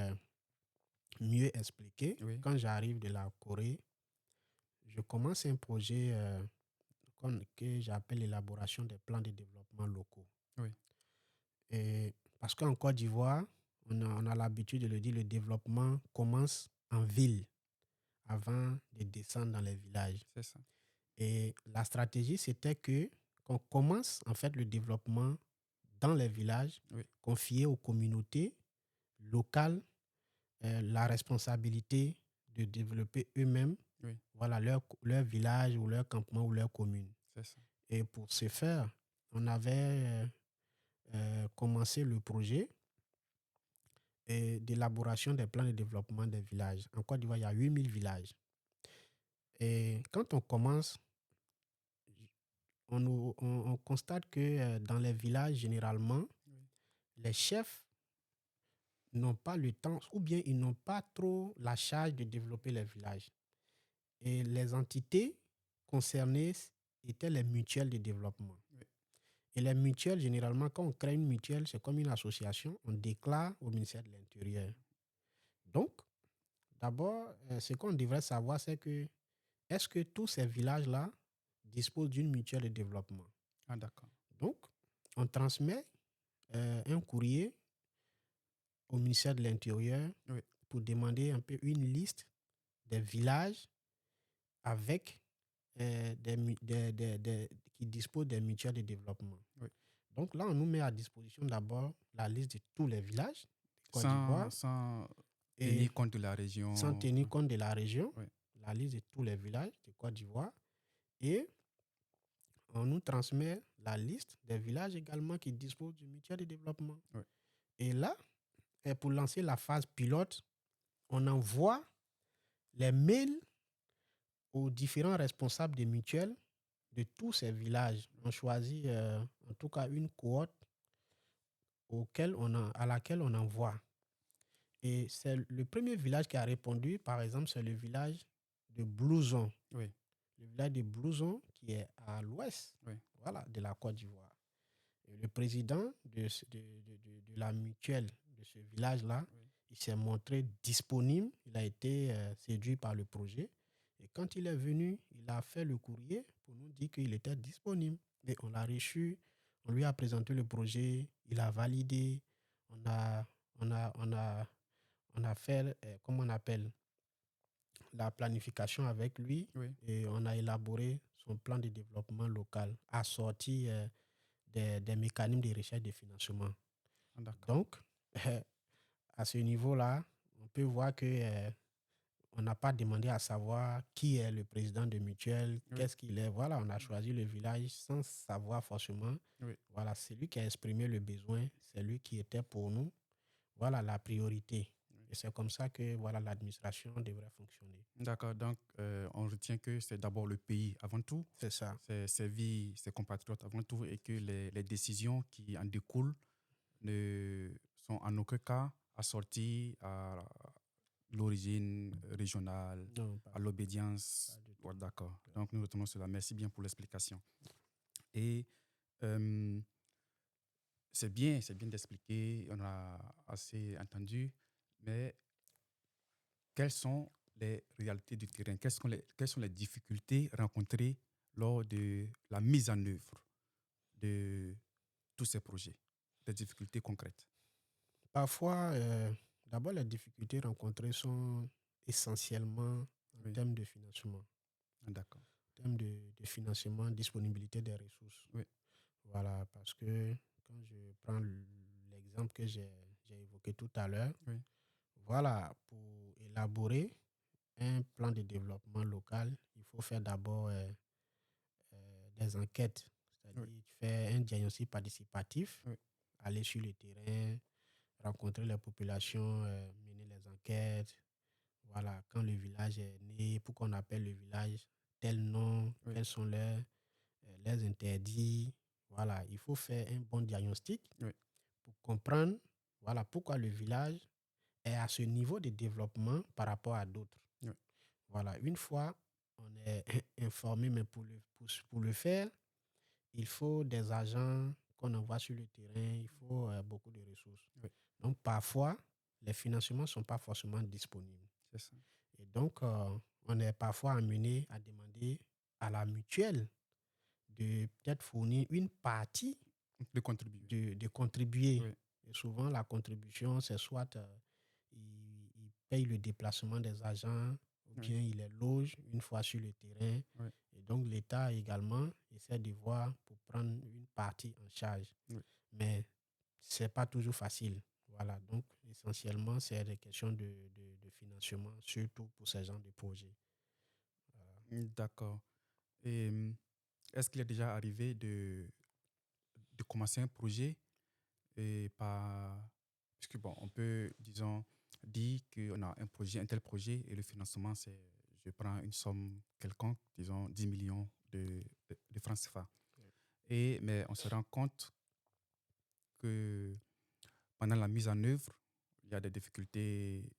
mieux expliquer, oui, quand j'arrive de la Corée, je commence un projet que j'appelle l'élaboration des plans de développement locaux. oui, Et parce qu'en Côte d'Ivoire, on a l'habitude de le dire, le développement commence en ville avant de descendre dans les villages. c'est ça. Et la stratégie, c'était qu'on commence en fait le développement dans les villages, Oui, confier aux communautés locales la responsabilité de développer eux-mêmes oui, voilà, leur village ou leur campement ou leur commune. c'est ça. Et pour ce faire, on avait commencé le projet d'élaboration des plans de développement des villages. En Côte d'Ivoire, il y a 8000 villages. Et quand on commence, on constate que dans les villages, généralement, Oui, les chefs n'ont pas le temps ou bien ils n'ont pas trop la charge de développer les villages. Et les entités concernées étaient les mutuelles de développement. oui, Et les mutuelles, généralement, quand on crée une mutuelle, c'est comme une association, on déclare au ministère de l'Intérieur. Donc, d'abord, ce qu'on devrait savoir, c'est que est-ce que tous ces villages-là disposent d'une mutuelle de développement? ah, d'accord. Donc, on transmet un courrier au ministère de l'Intérieur Oui, pour demander un peu une liste des villages avec qui disposent des mutuelles de développement. oui. Donc là, on nous met à disposition d'abord la liste de tous les villages de Côte Sans, d'Ivoire sans et tenir compte de la sans région. tenir compte de la région. Oui, la liste de tous les villages de Côte d'Ivoire et on nous transmet la liste des villages également qui disposent du mutuelle de développement. Oui. Et là, pour lancer la phase pilote, on envoie les mails aux différents responsables des mutuelles de tous ces villages. On choisit en tout cas une cohorte à laquelle on envoie. Et c'est le premier village qui a répondu, par exemple, c'est le village de Blouson. Oui. Le village de Blouson qui est à l'ouest de la Côte d'Ivoire. Et le président de la mutuelle de ce village-là, il s'est montré disponible. Il a été séduit par le projet. Et quand il est venu, il a fait le courrier pour nous dire qu'il était disponible. Et on l'a reçu, on lui a présenté le projet, il a validé, on a fait, comment on appelle, la planification avec lui et on a élaboré son plan de développement local assorti des mécanismes de recherche et de financement. Donc, à ce niveau-là, on peut voir que on n'a pas demandé à savoir qui est le président de mutuelle, qu'est-ce qu'il est. Voilà, on a choisi le village sans savoir forcément. Voilà, c'est lui qui a exprimé le besoin, c'est lui qui était pour nous, voilà, la priorité. Et c'est comme ça que voilà, l'administration devrait fonctionner. D'accord, donc on retient que c'est d'abord le pays avant tout. C'est ça. C'est ses vies, ses compatriotes avant tout, et que les décisions qui en découlent ne sont en aucun cas assorties à l'origine régionale, Non, à l'obédience. Ouais, d'accord, donc nous retenons cela. Merci bien pour l'explication. Et c'est bien d'expliquer, on a assez entendu, mais quelles sont les réalités du terrain? Quelles sont les difficultés rencontrées lors de la mise en œuvre de tous ces projets, des difficultés concrètes? Parfois, d'abord, les difficultés rencontrées sont essentiellement en termes de financement. D'accord. En termes de financement, disponibilité des ressources. Voilà, parce que quand je prends l'exemple que j'ai évoqué tout à l'heure, voilà, pour élaborer un plan de développement local, il faut faire d'abord des enquêtes, c'est-à-dire faire un diagnostic participatif, aller sur le terrain, rencontrer les populations, mener les enquêtes. Voilà, quand le village est né, pourquoi on appelle le village tel nom, quels sont les interdits. Voilà, il faut faire un bon diagnostic pour comprendre voilà, pourquoi le village est à ce niveau de développement par rapport à d'autres. Voilà, une fois on est informé, mais pour le faire, il faut des agents qu'on envoie sur le terrain, il faut beaucoup de ressources. Donc, parfois, les financements ne sont pas forcément disponibles. C'est ça. Et donc, on est parfois amené à demander à la mutuelle de peut-être fournir une partie de contribuer. De contribuer. Et souvent, la contribution, c'est soit il paye le déplacement des agents ou bien il les loge une fois sur le terrain. Et donc, l'État également essaie de voir pour prendre une partie en charge. Mais ce n'est pas toujours facile. Voilà, donc essentiellement, c'est des questions de financement, surtout pour ces genres de projets. D'accord. Et est-ce qu'il est déjà arrivé de commencer un projet et puisque bon, on peut, disons, dire qu'on a un tel projet et le financement, c'est, je prends une somme quelconque, disons 10 millions de francs CFA. Mais on se rend compte que pendant la mise en œuvre, il y a des difficultés,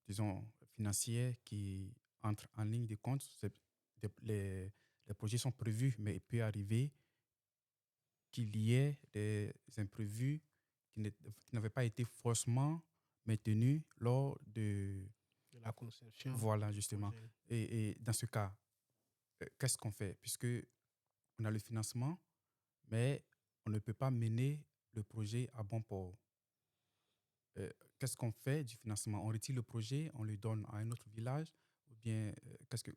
disons, financières qui entrent en ligne de compte. Les projets sont prévus, mais il peut arriver qu'il y ait des imprévus qui n'avaient pas été forcément maintenus lors de la conception. Voilà, justement. Et dans ce cas, qu'est-ce qu'on fait? Puisque on a le financement, mais on ne peut pas mener le projet à bon port. Qu'est-ce qu'on fait du financement? On retire le projet, on le donne à un autre village, ou bien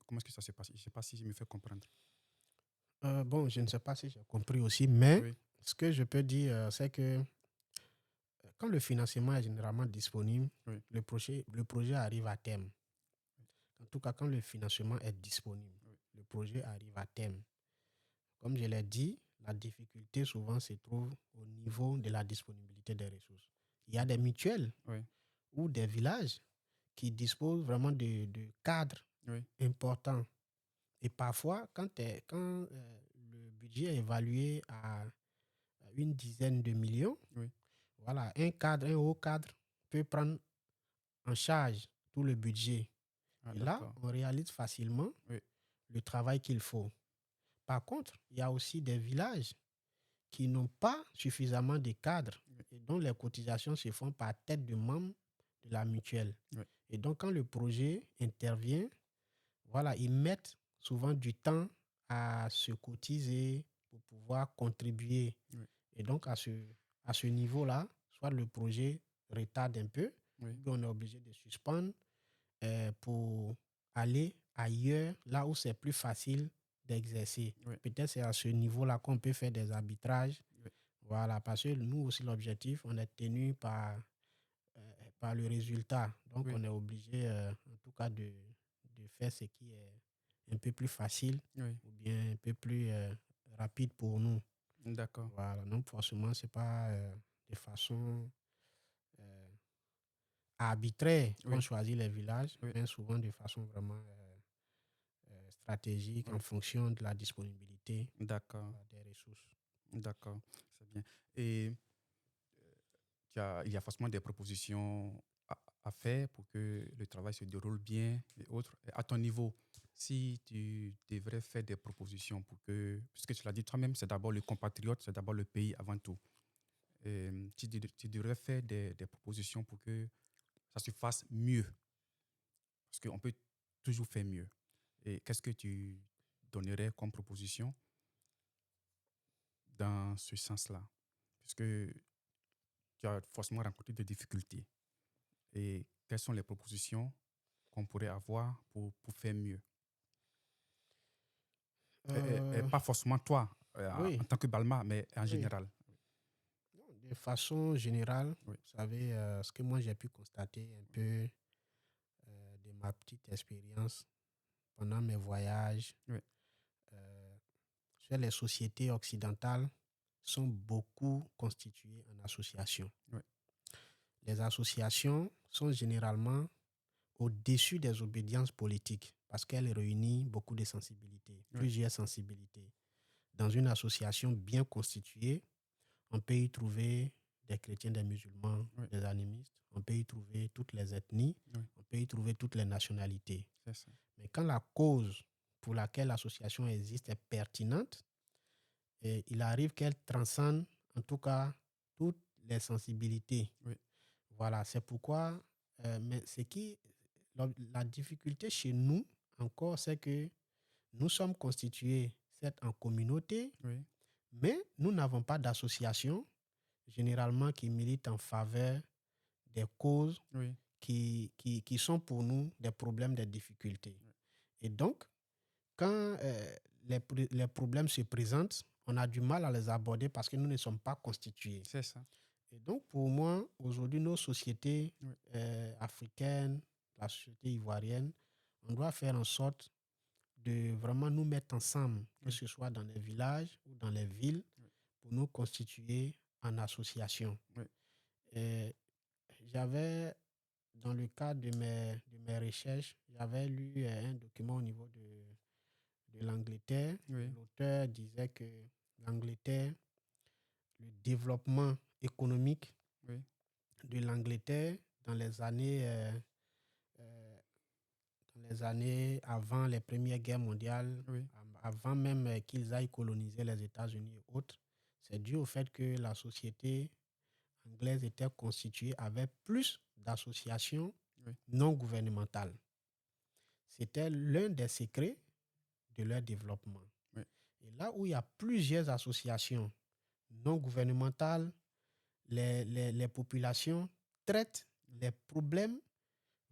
comment est-ce que ça se passe? Je ne sais pas si je me fais comprendre. Bon, je ne sais pas si j'ai compris aussi, mais ce que je peux dire, c'est que quand le financement est généralement disponible, le projet arrive à terme. en tout cas quand le financement est disponible, le projet arrive à terme. Comme je l'ai dit, la difficulté souvent se trouve au niveau de la disponibilité des ressources. Il y a des mutuelles ou des villages qui disposent vraiment de cadres importants. Et parfois, quand le budget est évalué à une dizaine de millions, voilà, un haut cadre peut prendre en charge tout le budget. Et là, on réalise facilement le travail qu'il faut. Par contre, il y a aussi des villages qui n'ont pas suffisamment de cadres et dont les cotisations se font par tête de membres de la mutuelle. Et donc, quand le projet intervient, voilà, ils mettent souvent du temps à se cotiser pour pouvoir contribuer. Et donc, à ce niveau-là, soit le projet retarde un peu, ou on est obligé de suspendre pour aller ailleurs, là où c'est plus facile d'exercer. Peut-être c'est à ce niveau-là qu'on peut faire des arbitrages. Voilà, parce que nous aussi, l'objectif, on est tenu par le résultat. Donc, on est obligé, en tout cas, de faire ce qui est un peu plus facile ou bien un peu plus rapide pour nous. D'accord. Voilà, donc forcément, ce n'est pas de façon arbitraire qu'on choisit les villages, mais souvent de façon vraiment stratégique en fonction de la disponibilité des ressources. D'accord, c'est bien. Et il y a forcément des propositions à faire pour que le travail se déroule bien et autres. Et à ton niveau, si tu devrais faire des propositions pour que, puisque tu l'as dit toi-même, c'est d'abord le compatriote, c'est d'abord le pays avant tout. Et tu devrais faire des propositions pour que ça se fasse mieux. Parce qu'on peut toujours faire mieux. Et qu'est-ce que tu donnerais comme proposition dans ce sens-là? Puisque tu as forcément rencontré des difficultés. Et quelles sont les propositions qu'on pourrait avoir pour faire mieux? Et pas forcément toi, en tant que Balma, mais en général. De façon générale, vous savez, ce que moi j'ai pu constater un peu de ma petite expérience pendant mes voyages, sur les sociétés occidentales sont beaucoup constituées en associations. Les associations sont généralement au-dessus des obédiences politiques parce qu'elles réunissent beaucoup de sensibilités, plusieurs sensibilités. Dans une association bien constituée, on peut y trouver des chrétiens, des musulmans, des animistes, on peut y trouver toutes les ethnies, on peut y trouver toutes les nationalités. Mais quand la cause pour laquelle l'association existe est pertinente, et il arrive qu'elle transcende en tout cas toutes les sensibilités. Voilà, c'est pourquoi mais la difficulté chez nous encore, c'est que nous sommes constitués certes en communauté, mais nous n'avons pas d'association généralement qui militent en faveur des causes qui sont pour nous des problèmes, des difficultés. Et donc, quand les problèmes se présentent, on a du mal à les aborder parce que nous ne sommes pas constitués. C'est ça. Et donc, pour moi, aujourd'hui, nos sociétés africaines, la société ivoirienne, on doit faire en sorte de vraiment nous mettre ensemble, que ce soit dans les villages ou dans les villes, pour nous constituer en association. J'avais, dans le cadre de mes recherches, j'avais lu un document au niveau de l'Angleterre. L'auteur disait que l'Angleterre, le développement économique de l'Angleterre dans les années avant les premières guerres mondiales, avant même qu'ils aillent coloniser les États-Unis et autres, c'est dû au fait que la société anglaise était constituée avec plus d'associations non gouvernementales. C'était l'un des secrets de leur développement. Et là où il y a plusieurs associations non gouvernementales, les populations traitent les problèmes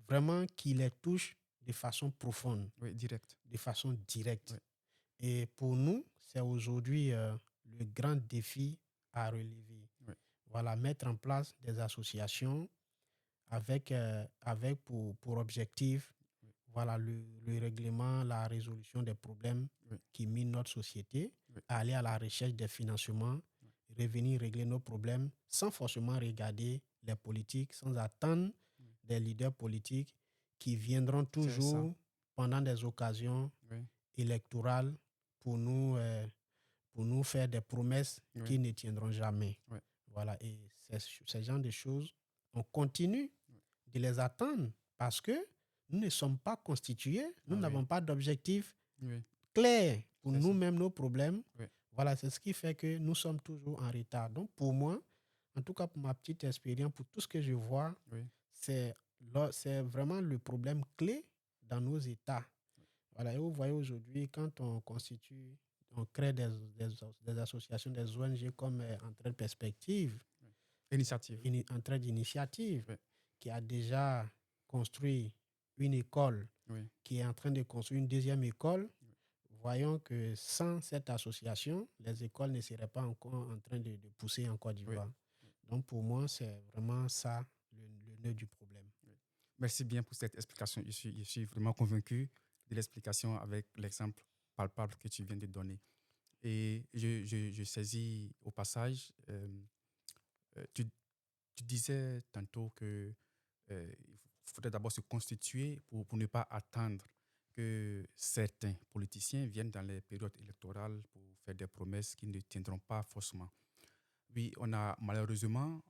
vraiment qui les touchent de façon profonde, de façon directe. Et pour nous, c'est aujourd'hui le grand défi à relever. Voilà, mettre en place des associations avec pour objectif voilà, le règlement, la résolution des problèmes Oui. qui minent notre société, Oui. aller à la recherche des financements, revenir régler nos problèmes sans forcément regarder les politiques, sans attendre des leaders politiques qui viendront C'est ça. toujours pendant des occasions Oui. électorales pour nous faire des promesses Oui. qui ne tiendront jamais. Oui. Voilà, et ces genres de choses, on continue de les attendre parce que nous ne sommes pas constitués, nous Ah oui. n'avons pas d'objectif Oui. clair pour C'est ça. nous-mêmes, nos problèmes. Oui. Voilà, c'est ce qui fait que nous sommes toujours en retard. Donc, pour moi, en tout cas pour ma petite expérience, pour tout ce que je vois, Oui. c'est vraiment le problème clé dans nos États. Voilà, et vous voyez aujourd'hui, quand on constitue, on crée des associations, des ONG comme Entraide Perspective, Initiative. Entraide Initiative, Oui. qui a déjà construit une école, Oui. qui est en train de construire une deuxième école, voyons que sans cette association, les écoles ne seraient pas encore en train de pousser en Côte d'Ivoire. Oui. Donc pour moi, c'est vraiment ça le nœud du problème. Oui. Merci bien pour cette explication. Je suis vraiment convaincu de l'explication avec l'exemple palpable que tu viens de donner. Et je saisis au passage, tu disais tantôt que il faudrait d'abord se constituer pour ne pas attendre que certains politiciens viennent dans les périodes électorales pour faire des promesses qui ne tiendront pas forcément. Oui, on a malheureusement,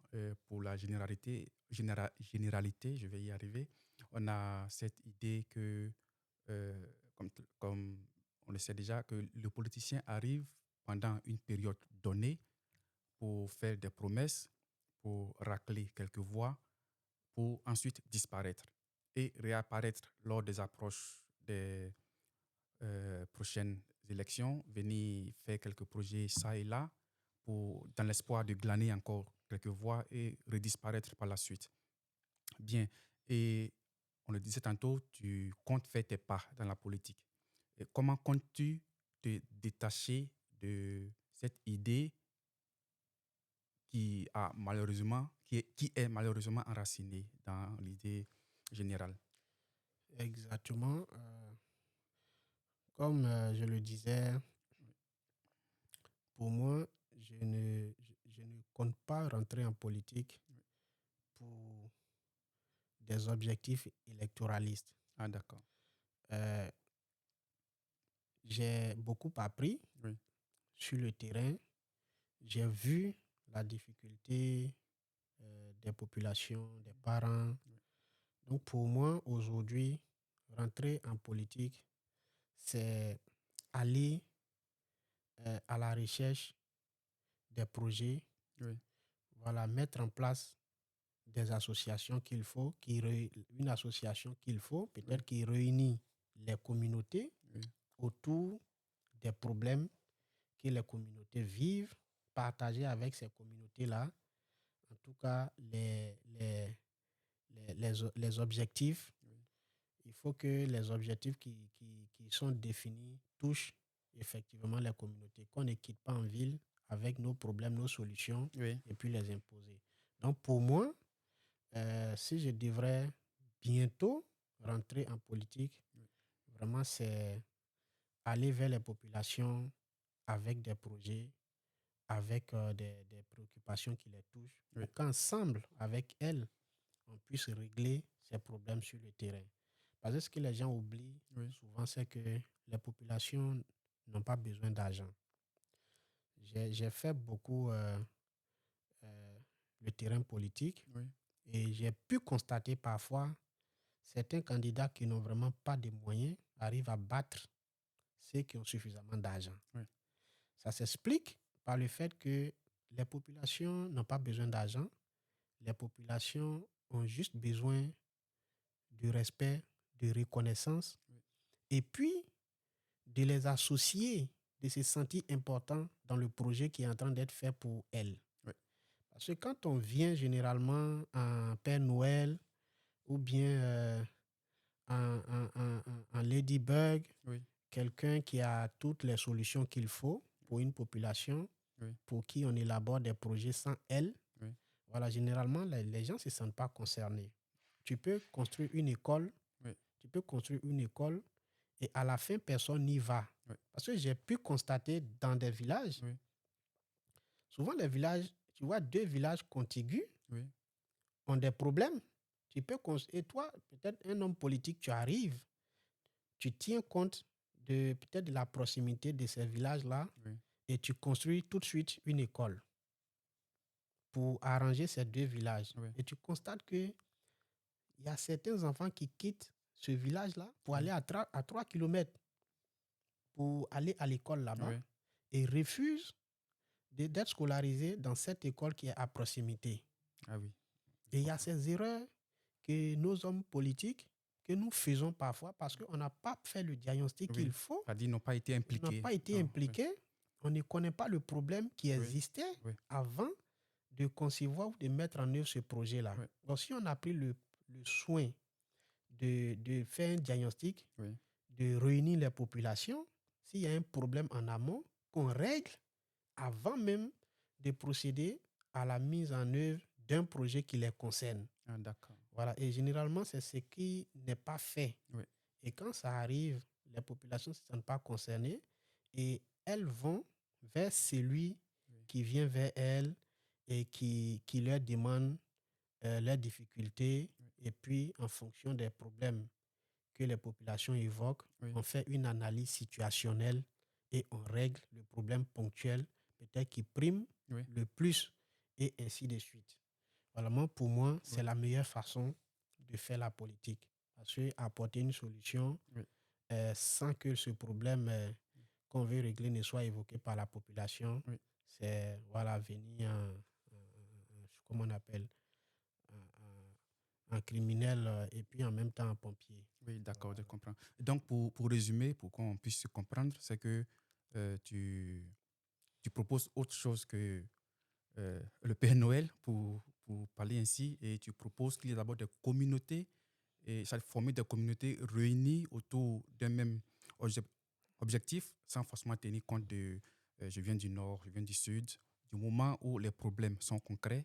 pour la généralité, je vais y arriver, on a cette idée que, comme on le sait déjà, que le politicien arrive pendant une période donnée pour faire des promesses, pour racler quelques voix, pour ensuite disparaître et réapparaître lors des approches des prochaines élections, venir faire quelques projets ça et là, dans l'espoir de glaner encore quelques voix et redisparaître par la suite. Bien, et on le disait tantôt, tu comptes faire tes pas dans la politique. Et comment comptes-tu te détacher de cette idée qui est malheureusement enracinée dans l'idée générale? Exactement. Comme je le disais, pour moi, je ne compte pas rentrer en politique pour des objectifs électoralistes. Ah, d'accord. Euh, j'ai beaucoup appris Oui. sur le terrain. J'ai vu la difficulté des populations, des parents. Donc pour moi, aujourd'hui, rentrer en politique, c'est aller à la recherche des projets, Oui. voilà, mettre en place des associations qu'il faut, une association qu'il faut, peut-être qui réunit les communautés autour des problèmes que les communautés vivent, partager avec ces communautés-là, en tout cas, les objectifs. Il faut que les objectifs qui sont définis touchent effectivement les communautés, qu'on ne quitte pas en ville avec nos problèmes, nos solutions, Oui. et puis les imposer. Donc pour moi, si je devrais bientôt rentrer en politique, vraiment c'est aller vers les populations avec des projets, avec des préoccupations qui les touchent, Oui. pour qu'ensemble, avec elles, on puisse régler ces problèmes sur le terrain. Parce que ce que les gens oublient souvent, c'est que les populations n'ont pas besoin d'argent. J'ai fait beaucoup le terrain politique et j'ai pu constater parfois certains candidats qui n'ont vraiment pas de moyens arrivent à battre ceux qui ont suffisamment d'argent. Oui. Ça s'explique par le fait que les populations n'ont pas besoin d'argent. Les populations ont juste besoin de respect, de reconnaissance, et puis de les associer, de se sentir importants dans le projet qui est en train d'être fait pour elles. Oui. Parce que quand on vient généralement en Père Noël ou bien en Ladybug, quelqu'un qui a toutes les solutions qu'il faut pour une population, pour qui on élabore des projets sans elle, voilà, généralement, les gens ne se sentent pas concernés. Tu peux construire une école tu peux construire une école et à la fin, personne n'y va. Oui. Parce que j'ai pu constater dans des villages, Oui. souvent les villages, tu vois, 2 villages contigus Oui. ont des problèmes. Et toi, peut-être un homme politique, tu arrives, tu tiens compte de peut-être de la proximité de ces villages-là Oui. et tu construis tout de suite une école pour arranger ces 2 villages. Oui. Et tu constates qu'il y a certains enfants qui quittent ce village-là pour Oui. aller à 3 kilomètres pour aller à l'école là-bas Oui. et refusent d'être scolarisés dans cette école qui est à proximité. Ah oui. Et il y a ces erreurs que nos hommes politiques, que nous faisons parfois parce qu'on n'a pas fait le diagnostic Oui. qu'il faut, C'est-à-dire, ils n'ont pas été on n'a impliqués. pas été Non, impliqués, on ne connaît pas le problème qui Oui. existait Oui. avant de concevoir ou de mettre en œuvre ce projet-là. Oui. Donc, si on a pris le soin de faire un diagnostic, Oui. de réunir les populations, s'il y a un problème en amont, qu'on règle avant même de procéder à la mise en œuvre d'un projet qui les concerne. Ah, d'accord. Voilà. Et généralement, c'est ce qui n'est pas fait. Oui. Et quand ça arrive, les populations ne se sentent pas concernées et elles vont vers celui Oui. qui vient vers elles et qui leur demande leurs difficultés. Oui. Et puis, en fonction des problèmes que les populations évoquent, Oui. on fait une analyse situationnelle et on règle le problème ponctuel, peut-être qui prime Oui. le plus, et ainsi de suite. Voilà, pour moi, c'est Oui. la meilleure façon de faire la politique. Parce que apporter une solution Oui. sans que ce problème qu'on veut régler ne soit évoqué par la population, Oui. c'est voilà, venir comment on appelle, un criminel et puis en même temps un pompier. Oui, d'accord, je Voilà. comprends. Donc, pour résumer, pour qu'on puisse se comprendre, c'est que tu proposes autre chose que le Père Noël, pour parler ainsi, et tu proposes qu'il y ait d'abord des communautés, et ça former des communautés réunies autour d'un même objectif, sans forcément tenir compte de je viens du nord, je viens du sud. Du moment où les problèmes sont concrets,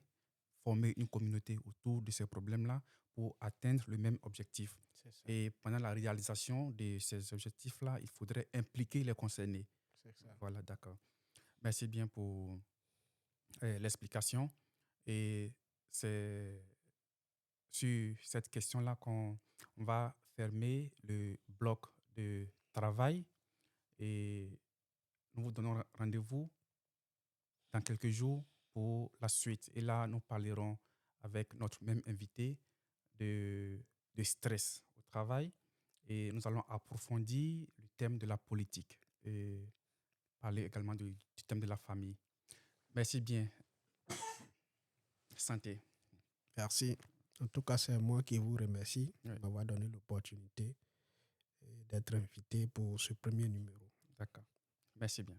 former une communauté autour de ces problèmes-là pour atteindre le même objectif. C'est ça. Et pendant la réalisation de ces objectifs-là, il faudrait impliquer les concernés. C'est ça. Voilà, d'accord. Merci bien pour l'explication. Et c'est sur cette question-là qu'on va fermer le bloc de travail et nous vous donnons rendez-vous dans quelques jours pour la suite. Et là, nous parlerons avec notre même invité de stress au travail et nous allons approfondir le thème de la politique et parler également du thème de la famille. Merci bien. Santé. Merci. En tout cas, c'est moi qui vous remercie Oui. de m'avoir donné l'opportunité d'être invité pour ce premier numéro. D'accord. Merci bien.